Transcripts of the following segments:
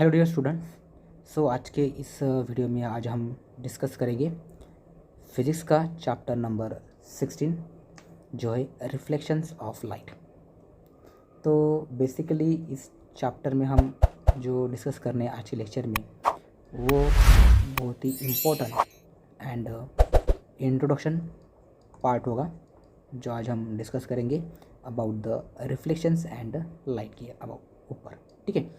Hello dear students. आज के इस वीडियो में आज हम डिस्कस करेंगे फिज़िक्स का चैप्टर नंबर 16 जो है रिफ्लेक्शंस ऑफ लाइट। तो बेसिकली इस चैप्टर में हम जो डिस्कस करने आज के लेक्चर में वो बहुत ही इम्पोर्टेंट एंड इंट्रोडक्शन पार्ट होगा जो आज हम डिस्कस करेंगे about the reflections and light के अबाउट ऊपर। ठीक है,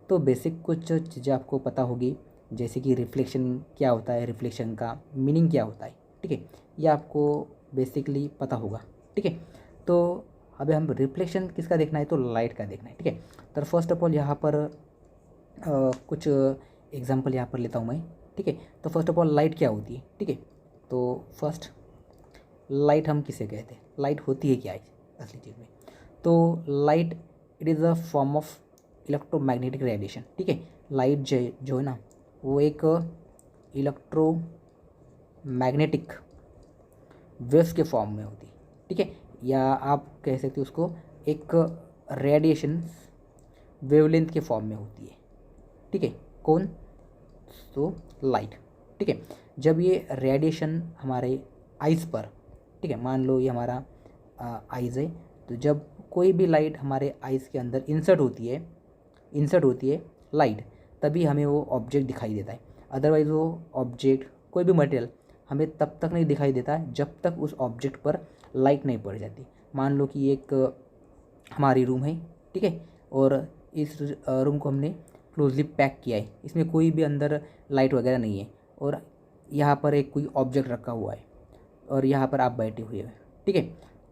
तो बेसिक कुछ चीज़ें आपको पता होगी, जैसे कि रिफ्लेक्शन क्या होता है, रिफ्लेक्शन का मीनिंग क्या होता है। ठीक है, ये आपको बेसिकली पता होगा। ठीक है, तो अभी हम रिफ्लेक्शन किसका देखना है, तो लाइट का देखना है। ठीक है, तो फर्स्ट ऑफ ऑल यहाँ पर कुछ एग्जांपल यहाँ पर लेता हूँ मैं। ठीक है, तो फर्स्ट ऑफ ऑल लाइट क्या होती है। ठीक है, तो फर्स्ट लाइट हम किसे कहते हैं, लाइट होती है क्या है असली चीज़ में। तो light it is a form of electromagnetic radiation. ठीक है, लाइट जो है ना वो एक इलेक्ट्रोमैग्नेटिक वेव्स के फॉर्म में होती है। ठीक है, या आप कह सकते हो उसको एक रेडिएशन वेवलेंथ के फॉर्म में होती है। ठीक है, कौन, तो लाइट। ठीक है, जब ये रेडिएशन हमारे आइज़ पर, ठीक है, मान लो ये हमारा आइज़ है, तो जब कोई भी लाइट हमारे आइज़ के अंदर इंसर्ट होती है लाइट, तभी हमें वो ऑब्जेक्ट दिखाई देता है। अदरवाइज़ वो ऑब्जेक्ट कोई भी मटेरियल हमें तब तक नहीं दिखाई देता है जब तक उस ऑब्जेक्ट पर लाइट नहीं पड़ जाती। मान लो कि एक हमारी रूम है, ठीक है, और इस रूम को हमने क्लोजली पैक किया है, इसमें कोई भी अंदर लाइट वगैरह नहीं है, और यहाँ पर एक कोई ऑब्जेक्ट रखा हुआ है और यहाँ पर आप बैठे हुए हैं। ठीक है,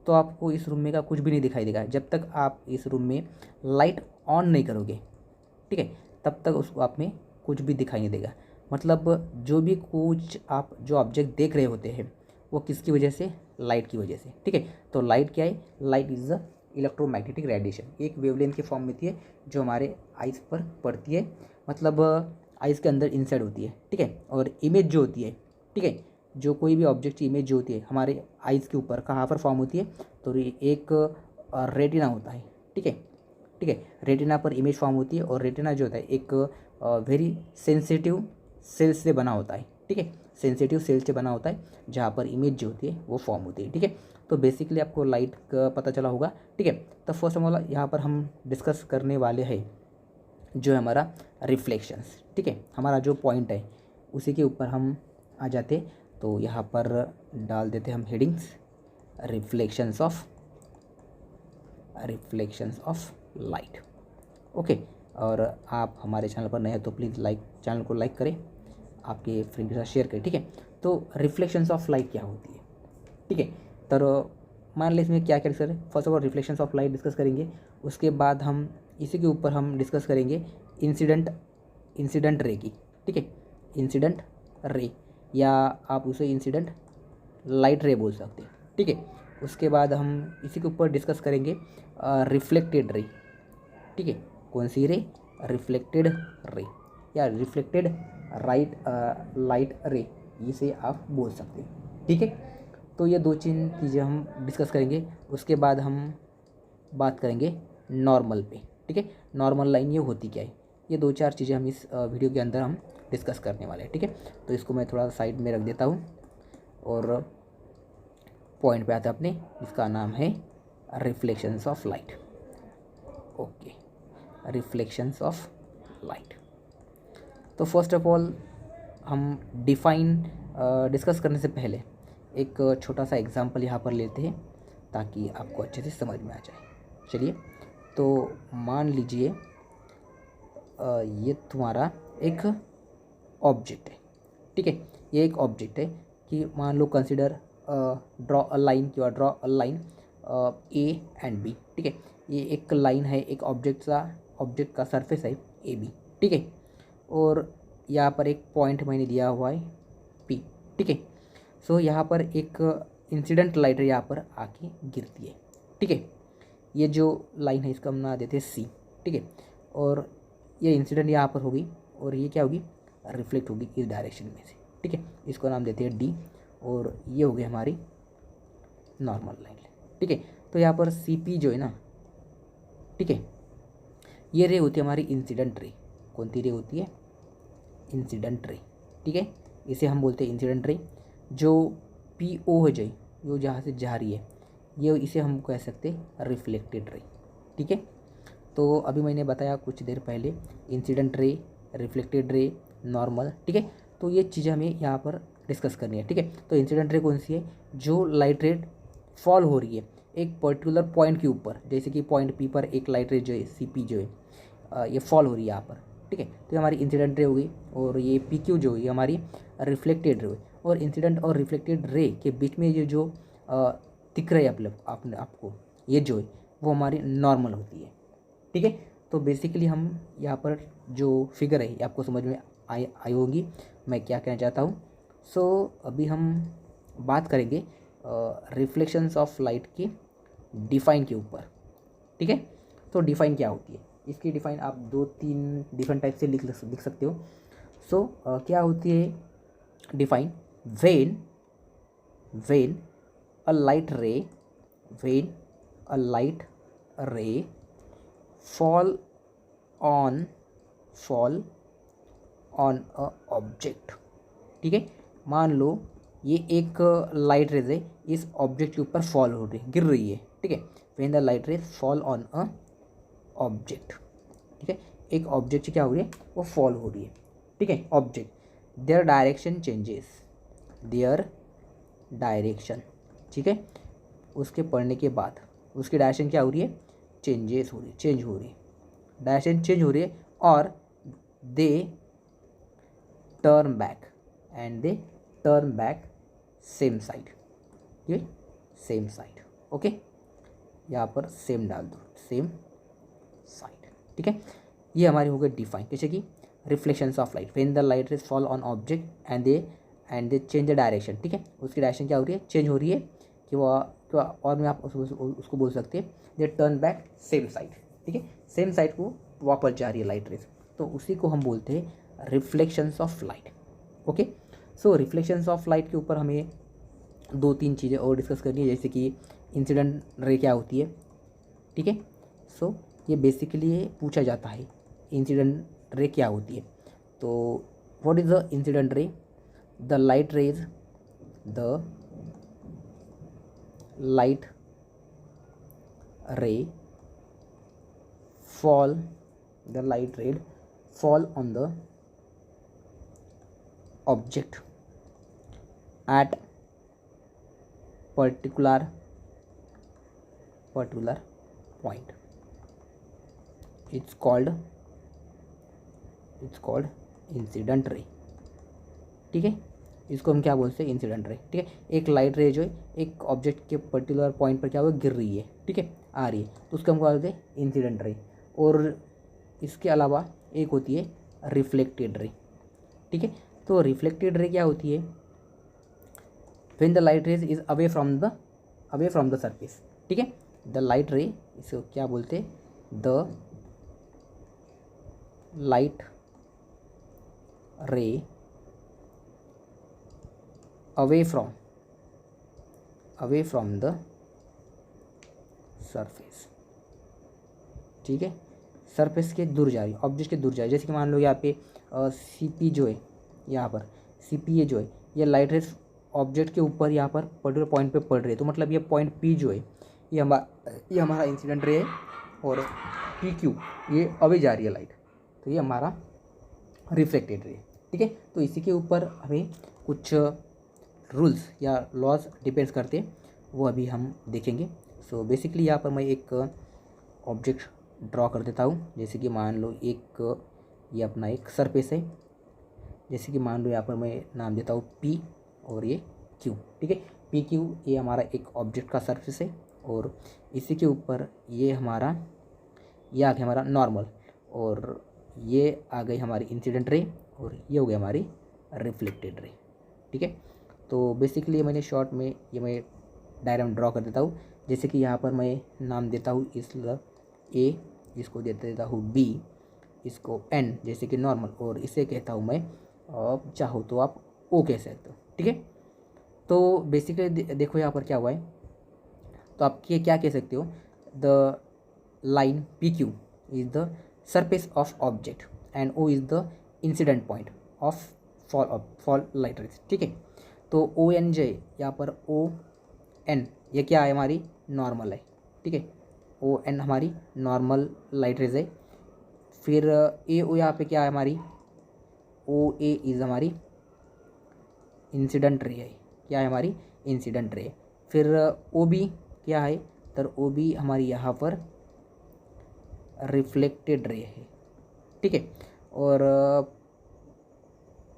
तो आपको इस रूम में का कुछ भी नहीं दिखाई देगा जब तक आप इस रूम में लाइट ऑन नहीं करोगे। ठीक है, तब तक उसको आप में कुछ भी दिखाई नहीं देगा। मतलब जो भी कुछ आप जो ऑब्जेक्ट देख रहे होते हैं वो किसकी वजह से, लाइट की वजह से। ठीक है, तो लाइट क्या है, light is a electromagnetic radiation, एक वेवलेंथ के फॉर्म में होती है जो हमारे आइज़ पर पड़ती है, मतलब आइज़ के अंदर इंसर्ट होती है। ठीक है, और इमेज जो होती है, ठीक है, जो कोई भी ऑब्जेक्ट की इमेज जो होती है हमारे आइज़ के ऊपर कहाँ पर फॉर्म होती है, तो एक रेटिना होता है। ठीक है, ठीक है, रेटिना पर इमेज फॉर्म होती है, और रेटिना जो होता है एक वेरी सेंसिटिव सेल्स से बना होता है। ठीक है, सेंसिटिव सेल से बना होता है जहाँ पर इमेज जो होती है वो फॉर्म होती है। ठीक है, तो बेसिकली आपको लाइट का पता चला होगा। ठीक है, तो फर्स्ट ऑफ ऑल यहाँ पर हम डिस्कस करने वाले हैं जो है हमारा रिफ्लेक्शंस। ठीक है, हमारा जो पॉइंट है उसी के ऊपर हम आ जाते, तो यहाँ पर डाल देते हम headings, reflections of light. Okay, और आप हमारे चैनल पर नए हैं तो प्लीज़ चैनल को लाइक करें, आपके फ्रेंड के साथ शेयर करें। ठीक है, तो रिफ्लेक्शंस ऑफ लाइट क्या होती है। ठीक है, तो मान लें इसमें क्या क्या डिस्कस है। First of all reflections of light discuss करेंगे, उसके बाद हम इसी के ऊपर हम डिस्कस करेंगे इंसिडेंट रे की। ठीक है, इंसिडेंट रे, या आप उसे इंसिडेंट लाइट रे बोल सकते हैं। ठीक है, उसके बाद हम इसी के ऊपर डिस्कस करेंगे रिफ्लेक्टेड रे। ठीक है, कौन सी रे, रिफ्लेक्टेड रे, या रिफ्लेक्टेड लाइट रे, इसे आप बोल सकते हैं। ठीक है, तो ये दो चीज़ें हम डिस्कस करेंगे। उसके बाद हम बात करेंगे नॉर्मल पे। ठीक है, नॉर्मल लाइन ये होती क्या है, ये दो चार चीज़ें हम इस वीडियो के अंदर हम डिस्कस करने वाले हैं। ठीक है, तो इसको मैं थोड़ा साइड में रख देता हूँ और पॉइंट पे आता अपने, इसका नाम है reflections of light. Okay, reflections of light. तो फर्स्ट ऑफ ऑल हम डिस्कस करने से पहले एक छोटा सा एग्जांपल यहाँ पर लेते हैं ताकि आपको अच्छे से समझ में आ जाए। चलिए, तो मान लीजिए ये तुम्हारा एक ऑब्जेक्ट है। ठीक है, ये एक ऑब्जेक्ट है कि मान लो consider draw a line A and B. ठीक है, ये एक लाइन है, एक ऑब्जेक्ट का सरफेस है ए बी। ठीक है, और यहाँ पर एक पॉइंट मैंने दिया हुआ है पी। ठीक है, सो यहाँ पर एक इंसिडेंट लाइट यहाँ पर आके गिरती है। ठीक है, ये जो लाइन है इसका हम ना देते हैं सी। ठीक है, और ये इंसिडेंट यहाँ पर होगी और ये क्या होगी, रिफ्लेक्ट होगी इस डायरेक्शन में से। ठीक है, इसको नाम देते हैं डी, और ये हो गई हमारी नॉर्मल लाइन। ठीक है, तो यहाँ पर सी पी जो है ना, ठीक है, ये रे होती है हमारी इंसिडेंट रे। कौन सी रे होती है? Incident ray. ठीक है, इसे हम बोलते हैं इंसिडेंट रे। जो PO हो जाए, वो जहाँ से जा रही है, ये इसे हम कह सकते हैं रिफ्लेक्टेड रे। ठीक है, तो अभी मैंने बताया कुछ देर पहले इंसिडेंट रे, रिफ्लेक्टेड रे, नॉर्मल। ठीक है, तो ये चीज़ें हमें यहाँ पर डिस्कस करनी है। ठीक है, तो इंसिडेंट रे कौन सी है? जो लाइट रे फॉल हो रही है एक पर्टिकुलर पॉइंट के ऊपर, जैसे कि पॉइंट P पर एक लाइट रे जो है CP जो है ये फॉल हो रही है यहाँ पर। ठीक है, तो ये हमारी इंसिडेंट रे हो गई, और ये PQ जो है हमारी रिफ्लेक्टेड रे हुई। और इंसिडेंट और रिफ्लेक्टेड रे के बीच में ये जो दिख रहा है आपको ये जो है वो हमारी नॉर्मल होती है। ठीक है, तो बेसिकली हम यहाँ पर जो फिगर है ये आपको समझ में आई होगी मैं क्या कहना चाहता हूँ। सो अभी हम बात करेंगे रिफ्लेक्शंस ऑफ लाइट की डिफाइन के ऊपर। ठीक है, तो डिफाइन क्या होती है? इसकी डिफाइन आप 2-3 डिफरेंट टाइप से लिख सकते हो। सो क्या होती है डिफाइन? वेन अ लाइट रे fall on अ ऑब्जेक्ट। ठीक है, मान लो ये एक लाइट रेज है, इस ऑब्जेक्ट के ऊपर फॉल हो रही है, गिर रही है। ठीक है, when the light rays fall on a object. ठीक है, एक ऑब्जेक्ट से क्या हो रही है? वो फॉल हो रही है। ठीक है, ऑब्जेक्ट देयर डायरेक्शन ठीक है, उसके पढ़ने के बाद उसकी डायरेक्शन क्या हो रही है? चेंज हो रही है, डायरेक्शन चेंज हो रही है, और they turn back same side. ठीक है, सेम साइड। ओके, यहाँ पर सेम डाल दो, सेम साइड। ठीक है, ये हमारी हो गई डिफाइन। जैसे कि reflections of light, when the light rays fall on object and they change the direction. ठीक है, उसकी डायरेक्शन क्या हो रही है? चेंज हो रही है, कि वो और में आप उसको बोल सकते हैं they turn back same side. ठीक है, सेम साइड को वापस जा रही है लाइट रेज, तो उसी को हम बोलते हैं reflections of light. Okay, so reflections of light के ऊपर हमें 2-3 चीज़ें और डिस्कस करनी है, जैसे कि इंसिडेंट रे क्या होती है। ठीक है, सो ये बेसिकली पूछा जाता है इंसिडेंट रे क्या होती है। तो व्हाट इज़ द इंसिडेंट रे? The light ray fall on the object at particular point. It's called incident ray. ठीक है, इसको हम क्या बोलते हैं? Incident ray. ठीक है, एक लाइट रे जो है एक ऑब्जेक्ट के पर्टिकुलर पॉइंट पर क्या हुआ? गिर रही है। ठीक है, आ रही है, तो उसको हम क्या बोलते हैं? Incident ray. और इसके अलावा एक होती है रिफ्लेक्टेड रे। ठीक है, तो रिफ्लेक्टेड रे क्या होती है? When the light rays is away from the surface. ठीक है, द लाइट रे, इसको क्या बोलते हैं? द लाइट रे अवे फ्रॉम द सरफेस। ठीक है, सरफेस के दूर जा रही है, ऑब्जेक्ट के दूर जा रही है। जैसे कि मान लो यहाँ पे CP जो है, यहाँ पर CPA जो है, ये लाइट रेज ऑब्जेक्ट के ऊपर यहाँ पर पर्टिकुलर पॉइंट पे पड़ रही है, तो मतलब ये पॉइंट P जो है ये हमारा इंसिडेंट रे है, और PQ ये अवे जा रही है लाइट, तो ये हमारा रिफ्लेक्टेड रे। ठीक है, तो इसी के ऊपर हमें कुछ रूल्स या लॉज डिपेंड्स करते हैं, वो अभी हम देखेंगे। सो बेसिकली यहाँ पर मैं एक ऑब्जेक्ट ड्रॉ कर देता हूँ। जैसे कि मान लो ये अपना एक सरफेस है, जैसे कि मान लो यहाँ पर मैं नाम देता हूँ P और ये Q। ठीक है, PQ ये हमारा एक ऑब्जेक्ट का सरफेस है, और इसी के ऊपर ये आ गया हमारा नॉर्मल, और ये आ गई हमारी इंसिडेंट रे, और ये हो गई हमारी रिफ्लेक्टेड रे। ठीक है, तो बेसिकली मैंने शॉर्ट में ये मैं डायग्राम ड्रॉ कर देता हूँ। जैसे कि यहाँ पर मैं नाम देता हूँ A, इसको देता हूँ B, इसको N जैसे कि नॉर्मल, और इसे कहता हूँ मैं, चाहो तो आप O कह सकते हो। ठीक है, तो बेसिकली देखो यहाँ पर क्या हुआ है, तो आप ये क्या कह सकते हो? The line PQ is the surface of object, and O is the incident point of fall light rays, ठीक है। तो ओ एन जो है यहाँ पर ओ एन ये क्या है, हमारी नॉर्मल है, ठीक है। ओ एन हमारी नॉर्मल लाइट रेज है। फिर ए ओ यहाँ पे क्या है, हमारी ओ ए इज़ हमारी इंसिडेंट रे है, क्या है, हमारी इंसिडेंट रे। फिर ओ बी क्या है, तो ओ बी हमारी यहाँ पर रिफ्लेक्टेड रे है, ठीक है। और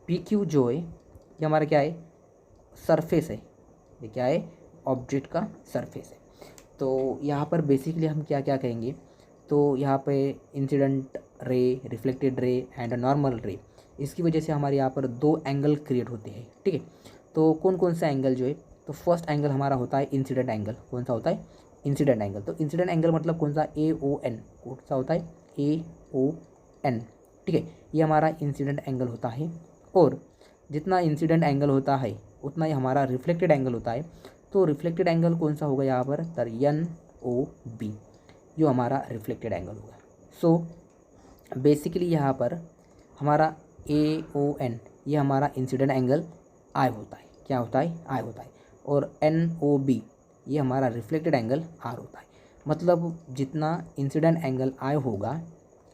पी क्यू जो है ये हमारा क्या है, सरफेस है, ये क्या है, ऑब्जेक्ट का सरफेस है। तो यहाँ पर बेसिकली हम क्या क्या कहेंगे, तो यहाँ पे incident ray, reflected ray and normal रे, इसकी वजह से हमारे यहाँ पर दो एंगल क्रिएट होते हैं, ठीक है। तो कौन कौन सा एंगल जो है, तो फर्स्ट एंगल हमारा होता है इंसिडेंट एंगल। कौन सा होता है, इंसिडेंट एंगल। तो इंसिडेंट एंगल मतलब कौन सा, ए ओ एन, कौन सा होता है, ए ओ एन, ठीक है। ये हमारा इंसिडेंट एंगल होता है। और जितना इंसिडेंट एंगल होता है उतना ही हमारा रिफ्लेक्टेड एंगल होता है। तो रिफ्लेक्टेड एंगल कौन सा होगा यहाँ पर, तर एन ओ बी, जो हमारा रिफ्लेक्टेड एंगल होगा। सो बेसिकली यहाँ पर हमारा ए ओ एन ये हमारा इंसिडेंट एंगल आई होता है, क्या होता है, आई होता है। और एन ओ बी ये हमारा रिफ्लेक्टेड एंगल आर होता है। मतलब जितना इंसिडेंट एंगल आई होगा,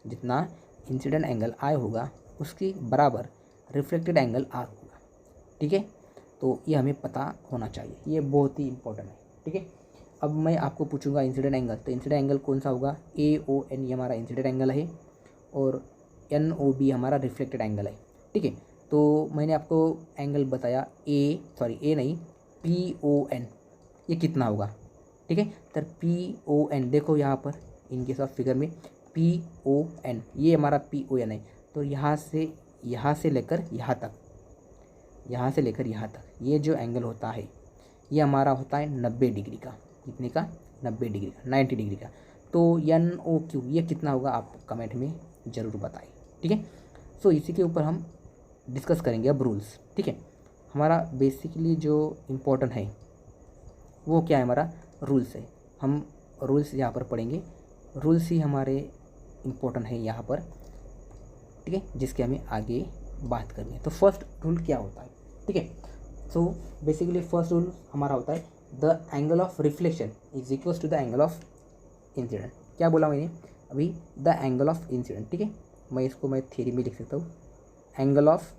जितना इंसिडेंट एंगल आई होगा उसकी बराबर रिफ्लेक्टेड एंगल आर होगा, ठीक है। तो ये हमें पता होना चाहिए, ये बहुत ही इंपॉर्टेंट है, ठीक है। अब मैं आपको पूछूंगा इंसिडेंट एंगल, तो इंसिडेंट एंगल कौन सा होगा, ए ओ एन ये हमारा इंसिडेंट एंगल है और एन ओ बी हमारा रिफ्लेक्टेड एंगल है, ठीक है। तो मैंने आपको एंगल बताया ए नहीं, पी ओ एन ये कितना होगा, ठीक है। तो पी ओ एन देखो यहाँ पर इनके साथ फिगर में पी ओ एन ये हमारा पी ओ एन है। तो यहाँ से लेकर यहाँ तक, यहाँ से लेकर यहाँ तक ये जो एंगल होता है ये हमारा होता है 90 डिग्री का। कितने का, 90 डिग्री का, 90 डिग्री का। तो एन ओ क्यू ये कितना होगा, आप कमेंट में ज़रूर बताइए, ठीक है। सो इसी के ऊपर हम डिस्कस करेंगे अब रूल्स, ठीक है। हमारा बेसिकली जो इम्पोर्टेंट है वो क्या है, हमारा रूल्स है। हम रूल्स यहाँ पर पढ़ेंगे, रूल्स ही हमारे इम्पोर्टेंट है यहाँ पर, ठीक है, जिसके हमें आगे बात करनी है। तो फर्स्ट रूल क्या होता है, ठीक है। सो बेसिकली फर्स्ट रूल हमारा होता है the angle of reflection is equals to the angle of incident. क्या बोला मैंने अभी, द एंगल ऑफ इंसिडेंट, ठीक है। मैं थ्योरी में लिख सकता हूँ, angle of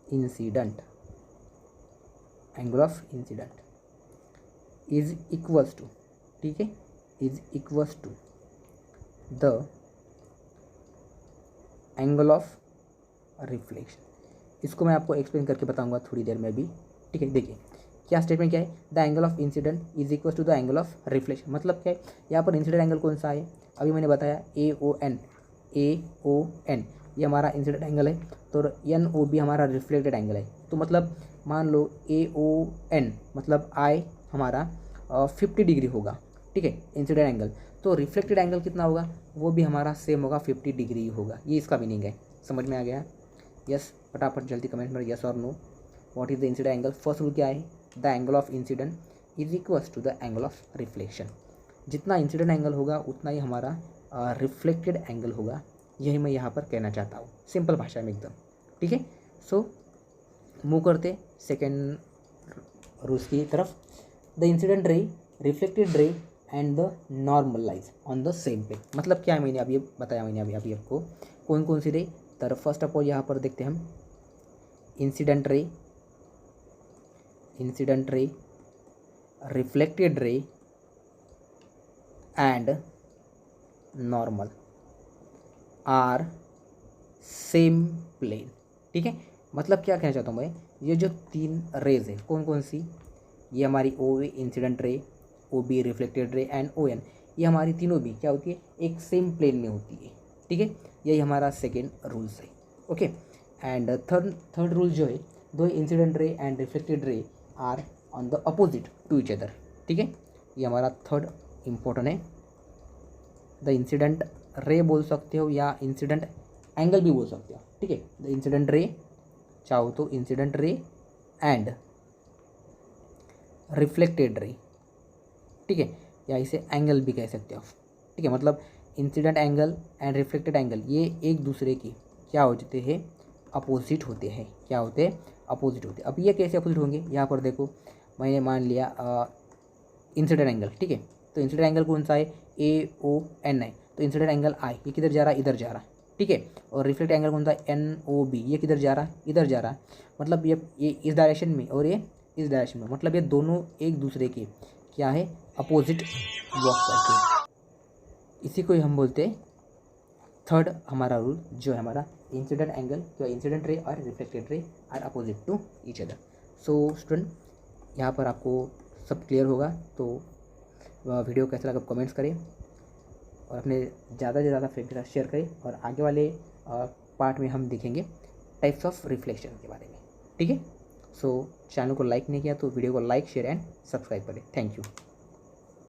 incident, angle of incident is equals to, ठीक है, is equals to the angle of reflection. इसको मैं आपको एक्सप्लेन करके बताऊंगा थोड़ी देर में भी, ठीक है। देखिए क्या स्टेटमेंट क्या है, the angle of incident is equal to the angle of reflection. मतलब क्या है, यहाँ पर इंसिडेंट एंगल कौन सा है, अभी मैंने बताया ए ओ एन, ए ओ एन ये हमारा इंसिडेंट एंगल है। तो एन ओ बी हमारा रिफ्लेक्टेड एंगल है। तो मतलब मान लो ए ओ एन मतलब आई हमारा 50 डिग्री होगा, ठीक है, इंसिडेंट एंगल। तो रिफ्लेक्टेड एंगल कितना होगा, वो भी हमारा सेम होगा, 50 डिग्री होगा। ये इसका मीनिंग है, समझ में आ गया, यस। फटाफट जल्दी कमेंट में यस और no, what is the incident angle. First rule क्या है, the angle of incident is equals to the angle of reflection. जितना इंसिडेंट एंगल होगा उतना ही हमारा रिफ्लेक्टेड एंगल होगा, यही मैं यहाँ पर कहना चाहता हूँ सिंपल भाषा में एकदम, ठीक है। सो मूव करते सेकेंड रूल्स की तरफ। The incident ray, reflected ray and the normal lies on the same पे। मतलब क्या है, मैंने अभी बताया, मैंने अभी आपको कौन कौन सी रे। तो फर्स्ट ऑफ ऑल यहाँ पर देखते हैं हम incident ray, reflected ray and normal are same plane, ठीक है। मतलब क्या कहना चाहता हूँ मैं, ये जो तीन रेज है कौन कौन सी, ये हमारी ओ A incident ray, O B reflected ray and O N, ये हमारी तीनों भी क्या होती है, एक सेम प्लेन में होती है, ठीक है। यही हमारा सेकेंड रूल्स है, ओके। एंड थर्ड रूल जो है, दो incident ray and reflected ray are on the opposite to each other, ठीक है। ये हमारा थर्ड इम्पोर्टेंट है। द इंसिडेंट रे बोल सकते हो या इंसिडेंट एंगल भी बोल सकते हो, ठीक है। द इंसिडेंट रे चाहो तो इंसिडेंट रे एंड रिफ्लेक्टेड रे, ठीक है, या इसे एंगल भी कह सकते हो, ठीक है। मतलब incident angle and reflected angle ये एक दूसरे की क्या हो जाते हैं, अपोजिट होते हैं। क्या होते हैं, अपोजिट होते हैं। अब ये कैसे अपोजिट होंगे, यहाँ पर देखो मैंने मान लिया इंसिडेंट एंगल, ठीक है। तो इंसिडेंट एंगल कौन सा है, AONI, तो इंसिडेंट एंगल आई ये किधर जा रहा है, इधर जा रहा है, ठीक है। और रिफ्लेक्ट एंगल कौन सा है, NOB, ये किधर जा रहा है, इधर जा रहा है। मतलब ये इस डायरेक्शन में और ये इस डायरेक्शन में, मतलब ये दोनों एक दूसरे के क्या है, अपोजिट वॉक करते हैं। इसी को ही हम बोलते हैं थर्ड हमारा रूल, जो है हमारा इंसिडेंट एंगल, जो इंसिडेंट रे और reflected ray are opposite to each other. So student, यहाँ पर आपको सब क्लियर होगा। तो वीडियो कैसा लगा कमेंट्स करें और अपने ज़्यादा से ज़्यादा फ्रेंड के साथ शेयर करें। और आगे वाले पार्ट में हम देखेंगे टाइप्स ऑफ रिफ्लेक्शन के बारे में, ठीक है। सो चैनल को लाइक नहीं किया तो वीडियो को लाइक, शेयर एंड सब्सक्राइब करें। Thank you.